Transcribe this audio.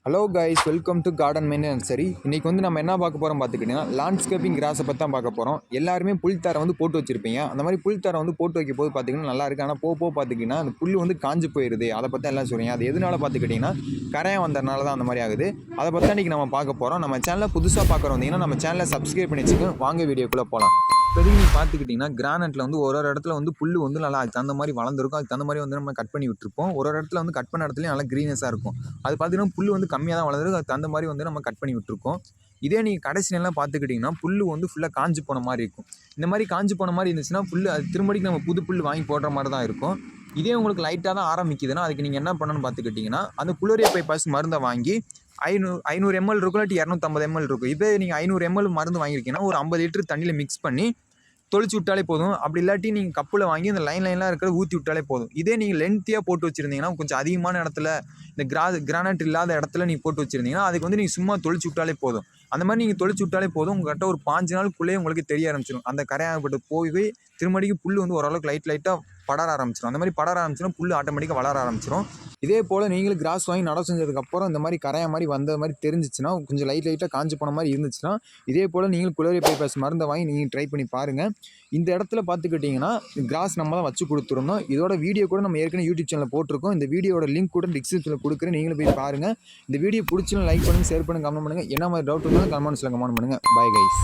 Hello guys, welcome to garden main nursery. இன்றைக்கி வந்து நம்ம என்ன பார்க்க போகிறோம் பார்த்துக்கிட்டிங்கன்னா, லேண்ட்ஸ்கேப்பிங் கிராஸை பற்றி தான் பார்க்க போகிறோம். எல்லாருமே புல்தரை வந்து போட்டு வச்சுருப்பீங்க. அந்த மாதிரி புல்தரை வந்து போட்டு வைக்கும் போது பார்த்திங்கன்னா நல்லா இருக்குது. ஆனால் போக பார்த்துக்கிட்டிங்கன்னா அந்த புல் வந்து காஞ்சு போயிடுது. அதை பற்றி எல்லாம் சொல்கிறீங்க. அது எதனால பார்த்துக்கிட்டிங்கன்னா கரையான் வந்ததுனால தான் அந்த மாதிரி ஆகுது. அதை பற்றி இன்றைக்கி நம்ம பார்க்க போகிறோம். நம்ம சேனலில் புதுசாக பார்க்குறோம் வந்தீங்கன்னா நம்ம சேனலை சப்ஸ்கிரைப் பண்ணி வச்சுக்கோங்க. வாங்க வீடியோக்குள்ளே போகலாம். இப்போதைக்கு நீங்கள் பார்த்துக்கிட்டிங்கன்னா கிரானைட்டில் வந்து ஒரு இடத்துல வந்து புல் வந்து நல்லா அதுக்கு தகுந்த மாதிரி வளர்ந்துருக்கும். அதுக்கு தகுந்த மாதிரி வந்து நம்ம கட் பண்ணி விட்டுருப்போம். ஒரு இடத்துல வந்து கட் பண்ண இடத்துலையும் நல்லா க்ரீனஸாக இருக்கும். அது பார்த்திங்கன்னா புல் வந்து கம்மியாக தான் வளர்ந்துருக்கு. அதுக்கு தகுந்த மாதிரி வந்து நம்ம கட் பண்ணி விட்டுருக்கோம். இதே நீங்கள் கடைசி நேரம் பார்த்துக்கிட்டிங்கன்னா புல் வந்து ஃபுல்லாக காஞ்சு போன மாதிரி இருக்கும். இந்த மாதிரி காஞ்சு போன மாதிரி இருந்துச்சுன்னா புல் அது திரும்படிக்கு நம்ம புது புல் வாங்கி போடுற மாதிரி தான் இருக்கும். இதே உங்களுக்கு லைட்டாக தான் ஆரம்பிக்குதுன்னா அதுக்கு நீங்கள் என்ன பண்ணணும்னு பார்த்துக்கிட்டிங்கன்னா அந்த குளோரியா பைபாஸ் மருந்தை வாங்கி 500 ml இருக்கும், இல்லாட்டி 250 ml இருக்கும். இதே நீங்கள் 500 ml மருந்து வாங்கியிருக்கீங்கன்னா ஒரு 50 லிட்டர் தண்ணியில் மிக்ஸ் பண்ணி தொளிச்சு விட்டாலே போதும். அப்படி இல்லாட்டி நீங்கள் கப்பில் வாங்கி இந்த லைன்லாம் இருக்கிறத ஊற்றி விட்டாலே போதும். இதே நீங்கள் லென்த்தியாக போட்டு வச்சுருந்தீங்கன்னா கொஞ்சம் அதிகமான இடத்துல இந்த கிரானைட் இல்லாத இடத்துல நீங்கள் போட்டு வச்சுருந்தீங்கன்னா அதுக்கு வந்து நீங்கள் சும்மா தொளிச்சு விட்டாலே போதும். அந்த மாதிரி நீங்கள் தொளிச்சு விட்டாலே போதும். உங்கள்கிட்ட ஒரு 5 நாளுக்குள்ளேயே உங்களுக்கு தெரிய ஆரம்பிச்சிடும். அந்த கரையாகப்பட்டு போய் திருமடிக்கு புல் வந்து ஓரளவுக்கு லைட்டாக படர ஆரம்பிச்சிடும். அந்த மாதிரி படர ஆரம்பிச்சிடும் புல் ஆட்டோமேட்டிக்காக வளர ஆரம்பிச்சிடும். இதே போல் நீங்களும் கிராஸ் வாங்கி நடவு செஞ்சதுக்கப்புறம் இந்த மாதிரி கரையா மாதிரி வந்த மாதிரி தெரிஞ்சிச்சுன்னா கொஞ்சம் லைட்டாக காஞ்சு போன மாதிரி இருந்துச்சுன்னா இதே போல் நீங்களும் குளோரியா பைபாஸ் மருந்தை வாங்கி நீங்கள் ட்ரை பண்ணி பாருங்கள். இந்த இடத்துல பார்த்துக்கிட்டிங்கன்னா கிராஸ் நம்ம தான் வச்சு கொடுத்துருந்தோம். இதோட வீடியோ கூட நம்ம ஏற்கனவே யூடியூப் சேனலில் போட்டிருக்கோம். இந்த வீடியோட லிங்க் கூட டிஸ்கிரிப்ஷனில் கொடுக்குறேன். நீங்களும் போய் பாருங்கள். இந்த வீடியோ பிடிச்சினா லைக் பண்ணுங்கள், ஷேர் பண்ணுங்கள், கமெண்ட் பண்ணுங்கள். என்ன மாதிரி டவுட் இருந்தாலும் கமெண்ட்ஸில் கமெண்ட் பண்ணுங்கள். Bye guys.